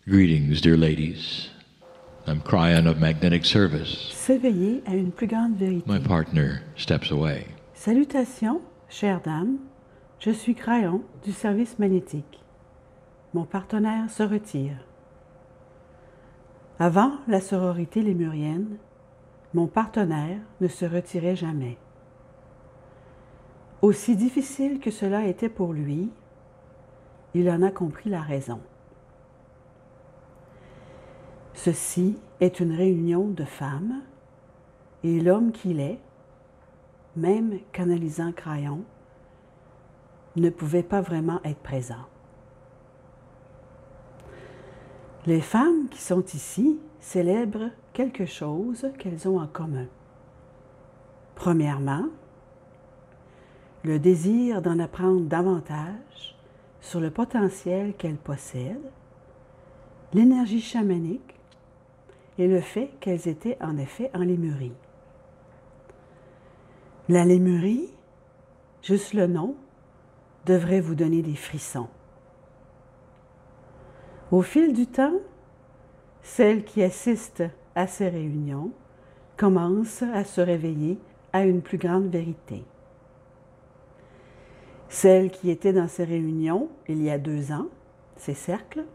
Greetings, dear ladies. I'm Cryon of Magnetic Service. S'éveiller à une plus grande vérité. My partner steps away. Salutations, chères dames. Je suis Cryon du service magnétique. Mon partenaire se retire. Avant la sororité lémurienne, mon partenaire ne se retirait jamais. Aussi difficile que cela était pour lui, il en a compris la raison. Ceci est une réunion de femmes, et l'homme qu'il est, même canalisant Cryon, ne pouvait pas vraiment être présent. Les femmes qui sont ici célèbrent quelque chose qu'elles ont en commun. Premièrement, le désir d'en apprendre davantage sur le potentiel qu'elles possèdent, l'énergie chamanique et le fait qu'elles étaient en effet en Lémurie. La Lémurie, juste le nom, devrait vous donner des frissons. Au fil du temps, celles qui assistent à ces réunions commencent à se réveiller à une plus grande vérité. Celles qui étaient dans ces réunions il y a 2 ans, ces cercles,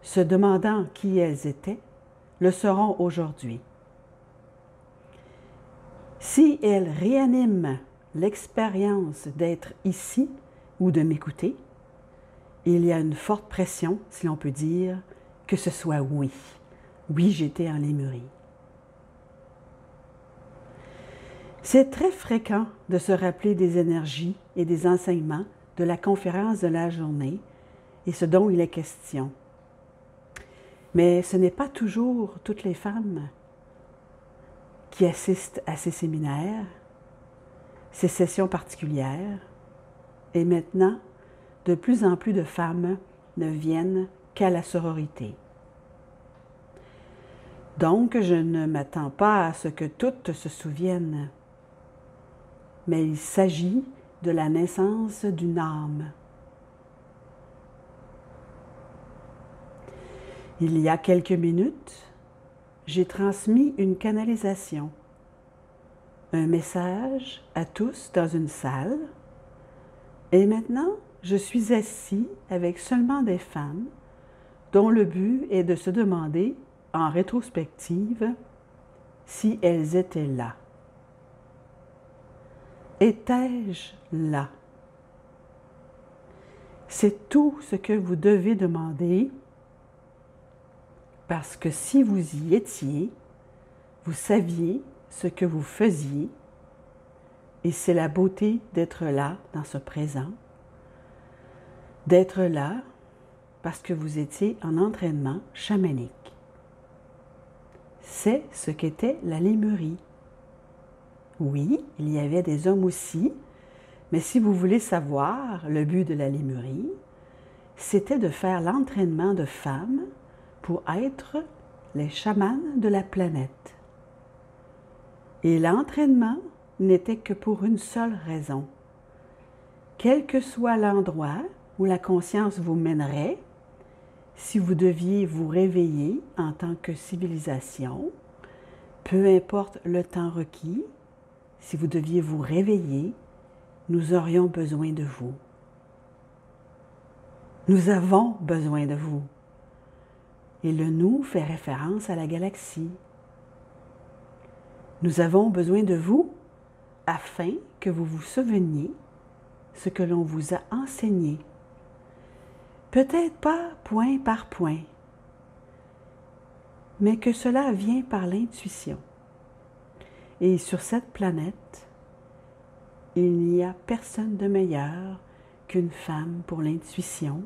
se demandant qui elles étaient, le seront aujourd'hui. Si elles réaniment l'expérience d'être ici ou de m'écouter, il y a une forte pression, si l'on peut dire, que ce soit oui. Oui, j'étais en Lémurie. C'est très fréquent de se rappeler des énergies et des enseignements de la conférence de la journée et ce dont il est question. Mais ce n'est pas toujours toutes les femmes qui assistent à ces séminaires, ces sessions particulières, et maintenant, de plus en plus de femmes ne viennent qu'à la sororité. Donc, je ne m'attends pas à ce que toutes se souviennent, mais il s'agit de la naissance d'une âme. Il y a quelques minutes, j'ai transmis une canalisation, un message à tous dans une salle, et maintenant, je suis assis avec seulement des femmes dont le but est de se demander, en rétrospective, si elles étaient là. Étais-je là? C'est tout ce que vous devez demander, parce que si vous y étiez, vous saviez ce que vous faisiez, et c'est la beauté d'être là, dans ce présent, d'être là parce que vous étiez en entraînement chamanique. C'est ce qu'était la Lémurie. Oui, il y avait des hommes aussi, mais si vous voulez savoir le but de la Lémurie, c'était de faire l'entraînement de femmes pour être les chamans de la planète. Et l'entraînement n'était que pour une seule raison. Quel que soit l'endroit où la conscience vous mènerait, si vous deviez vous réveiller en tant que civilisation, peu importe le temps requis, si vous deviez vous réveiller, nous aurions besoin de vous. Nous avons besoin de vous. Et le nous fait référence à la galaxie. Nous avons besoin de vous afin que vous vous souveniez ce que l'on vous a enseigné. Peut-être pas point par point, mais que cela vient par l'intuition. Et sur cette planète, il n'y a personne de meilleur qu'une femme pour l'intuition,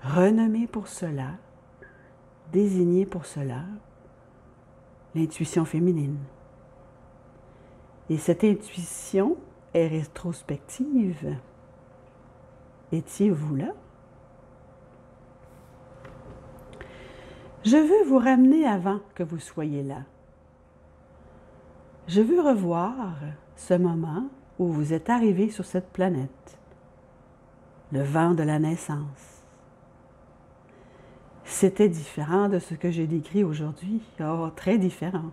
renommée pour cela, désignée pour cela, l'intuition féminine. Et cette intuition est rétrospective. Étiez-vous là? Je veux vous ramener avant que vous soyez là. Je veux revoir ce moment où vous êtes arrivé sur cette planète, le vent de la naissance. C'était différent de ce que j'ai décrit aujourd'hui. Oh, très différent.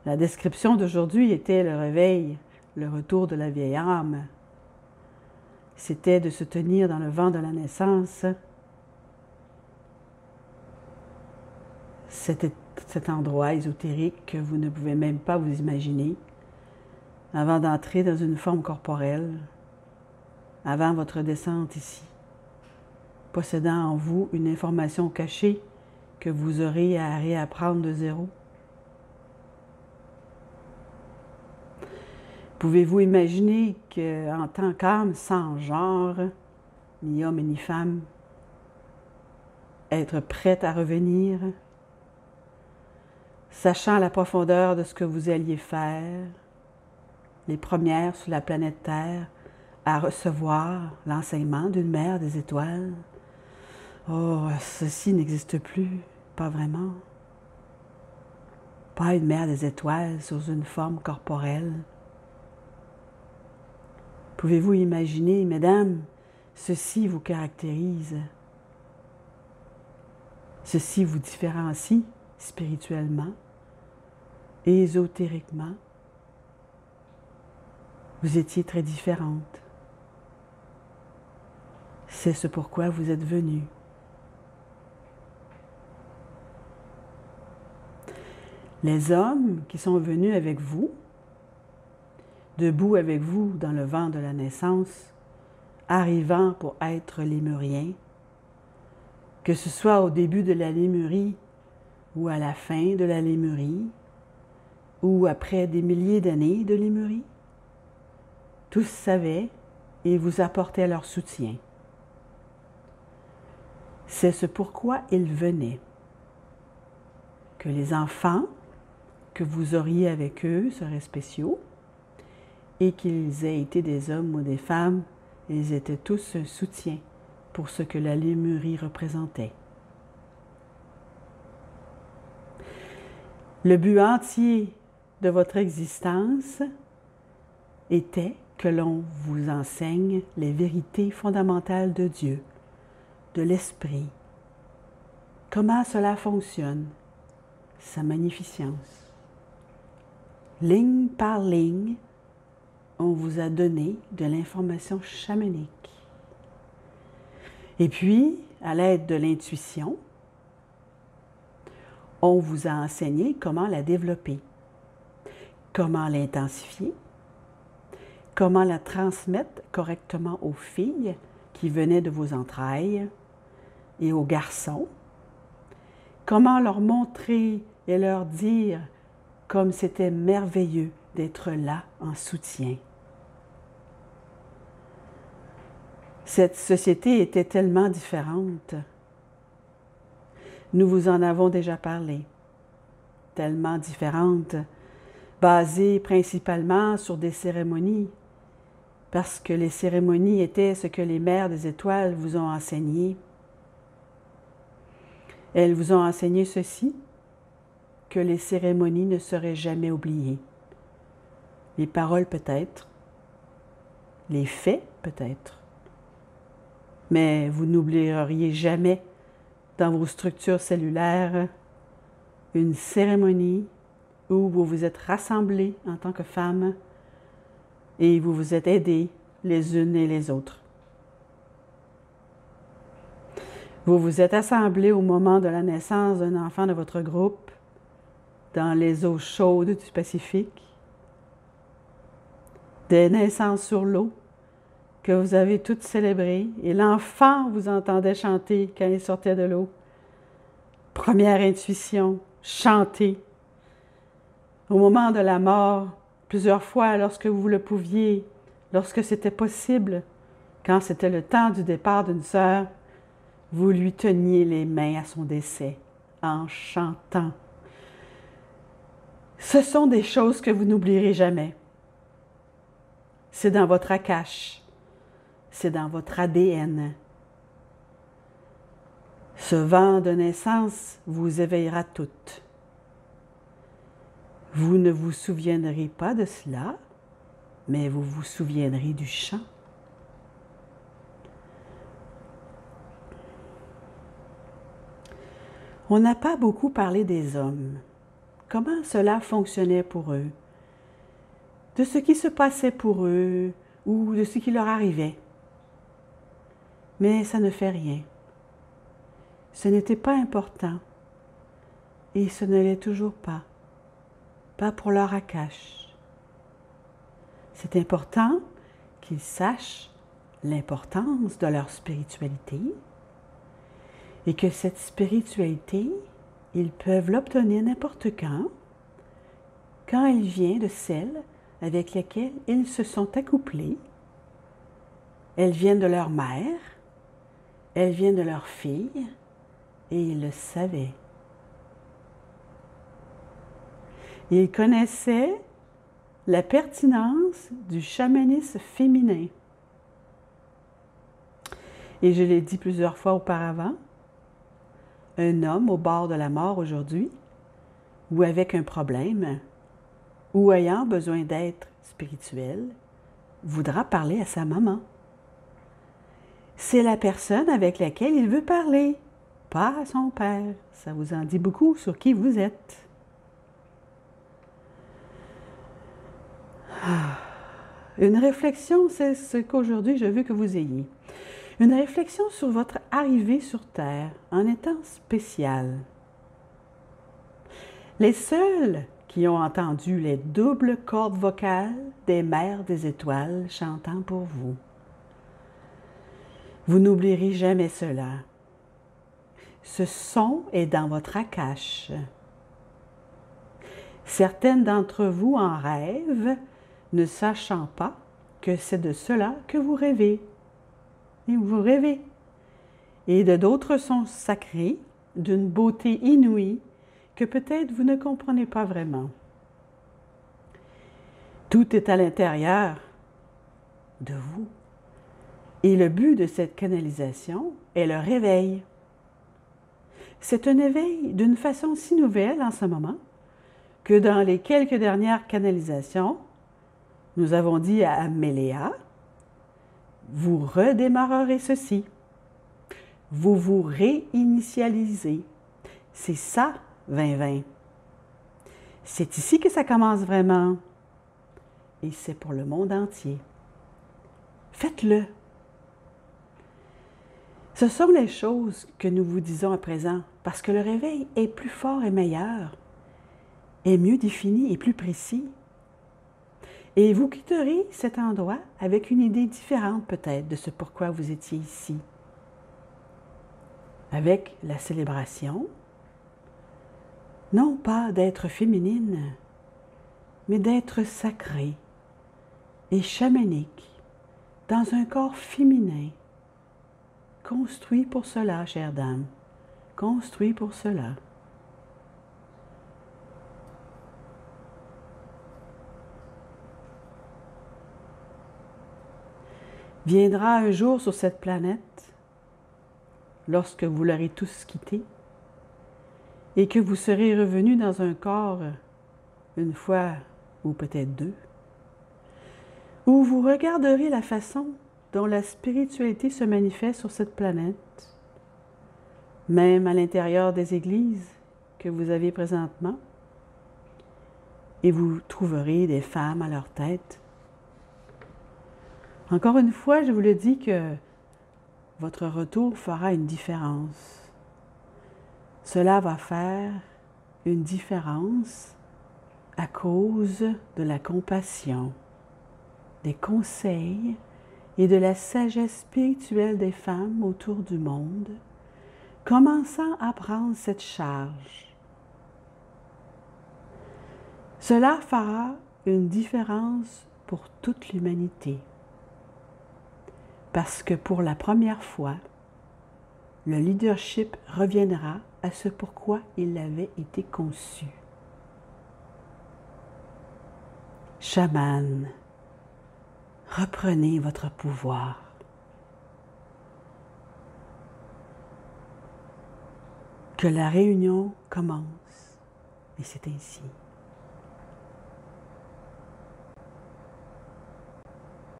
La description d'aujourd'hui était le réveil, le retour de la vieille âme. C'était de se tenir dans le vent de la naissance. C'était cet endroit ésotérique que vous ne pouvez même pas vous imaginer avant d'entrer dans une forme corporelle, avant votre descente ici, possédant en vous une information cachée que vous aurez à réapprendre de zéro. Pouvez-vous imaginer qu'en tant qu'âme sans genre, ni homme ni femme, être prête à revenir, sachant la profondeur de ce que vous alliez faire, les premières sur la planète Terre à recevoir l'enseignement d'une mère des étoiles? Oh, ceci n'existe plus, pas vraiment. Pas une mère des étoiles sous une forme corporelle. Pouvez-vous imaginer, mesdames, ceci vous caractérise. Ceci vous différencie spirituellement, ésotériquement. Vous étiez très différentes. C'est ce pourquoi vous êtes venus. Les hommes qui sont venus avec vous, debout avec vous dans le vent de la naissance, arrivant pour être lémuriens, que ce soit au début de la lémurie ou à la fin de la lémurie, ou après des milliers d'années de lémurie, tous savaient et vous apportaient leur soutien. C'est ce pourquoi ils venaient. Que les enfants que vous auriez avec eux seraient spéciaux, et qu'ils aient été des hommes ou des femmes, ils étaient tous un soutien pour ce que la lémurie représentait. Le but entier de votre existence était que l'on vous enseigne les vérités fondamentales de Dieu, de l'Esprit, comment cela fonctionne, sa magnificence. Ligne par ligne, on vous a donné de l'information chamanique. Et puis, à l'aide de l'intuition, on vous a enseigné comment la développer, comment l'intensifier, comment la transmettre correctement aux filles qui venaient de vos entrailles et aux garçons, comment leur montrer et leur dire comme c'était merveilleux d'être là en soutien. Cette société était tellement différente. Nous vous en avons déjà parlé. Tellement différente, basée principalement sur des cérémonies, parce que les cérémonies étaient ce que les mères des étoiles vous ont enseigné. Elles vous ont enseigné ceci, que les cérémonies ne seraient jamais oubliées. Les paroles peut-être, les faits peut-être, mais vous n'oublieriez jamais dans vos structures cellulaires une cérémonie où vous vous êtes rassemblés en tant que femmes et vous vous êtes aidés les unes et les autres. Vous vous êtes assemblés au moment de la naissance d'un enfant de votre groupe dans les eaux chaudes du Pacifique, des naissances sur l'eau que vous avez toutes célébrées, et l'enfant vous entendait chanter quand il sortait de l'eau. Première intuition, chanter. Au moment de la mort, plusieurs fois lorsque vous le pouviez, lorsque c'était possible, quand c'était le temps du départ d'une sœur, vous lui teniez les mains à son décès en chantant. Ce sont des choses que vous n'oublierez jamais. C'est dans votre akash. C'est dans votre ADN. Ce vent de naissance vous éveillera toutes. Vous ne vous souviendrez pas de cela, mais vous vous souviendrez du chant. On n'a pas beaucoup parlé des hommes. Comment cela fonctionnait pour eux, de ce qui se passait pour eux ou de ce qui leur arrivait. Mais ça ne fait rien. Ce n'était pas important et ce ne l'est toujours pas. Pas pour leur Akash. C'est important qu'ils sachent l'importance de leur spiritualité et que cette spiritualité, ils peuvent l'obtenir n'importe quand elle vient de celle avec laquelle ils se sont accouplés. Elles viennent de leur mère, elles viennent de leur fille, et ils le savaient. Ils connaissaient la pertinence du chamanisme féminin. Et je l'ai dit plusieurs fois auparavant, un homme au bord de la mort aujourd'hui, ou avec un problème, ou ayant besoin d'être spirituel, voudra parler à sa maman. C'est la personne avec laquelle il veut parler, pas à son père. Ça vous en dit beaucoup sur qui vous êtes. Une réflexion, c'est ce qu'aujourd'hui je veux que vous ayez. Une réflexion sur votre arrivée sur Terre en étant spécial. Les seuls qui ont entendu les doubles cordes vocales des mères des étoiles chantant pour vous. Vous n'oublierez jamais cela. Ce son est dans votre Akash. Certaines d'entre vous en rêvent, ne sachant pas que c'est de cela que vous rêvez. Et vous rêvez. Et de d'autres sons sacrés, d'une beauté inouïe, que peut-être vous ne comprenez pas vraiment. Tout est à l'intérieur de vous. Et le but de cette canalisation est le réveil. C'est un éveil d'une façon si nouvelle en ce moment que dans les quelques dernières canalisations, nous avons dit à Méléa, vous redémarrerez ceci. Vous vous réinitialisez. C'est ça, 2020. C'est ici que ça commence vraiment. Et c'est pour le monde entier. Faites-le. Ce sont les choses que nous vous disons à présent, parce que le réveil est plus fort et meilleur, est mieux défini et plus précis. Et vous quitterez cet endroit avec une idée différente peut-être de ce pourquoi vous étiez ici. Avec la célébration, non pas d'être féminine, mais d'être sacrée et chamanique dans un corps féminin, construit pour cela, chère dame, construit pour cela. Viendra un jour sur cette planète, lorsque vous l'aurez tous quitté, et que vous serez revenus dans un corps une fois ou peut-être deux, où vous regarderez la façon dont la spiritualité se manifeste sur cette planète, même à l'intérieur des églises que vous avez présentement, et vous trouverez des femmes à leur tête. Encore une fois, je vous le dis que votre retour fera une différence. Cela va faire une différence à cause de la compassion, des conseils et de la sagesse spirituelle des femmes autour du monde, commençant à prendre cette charge. Cela fera une différence pour toute l'humanité. Parce que pour la première fois, le leadership reviendra à ce pourquoi il avait été conçu. Chaman, reprenez votre pouvoir. Que la réunion commence, et c'est ainsi.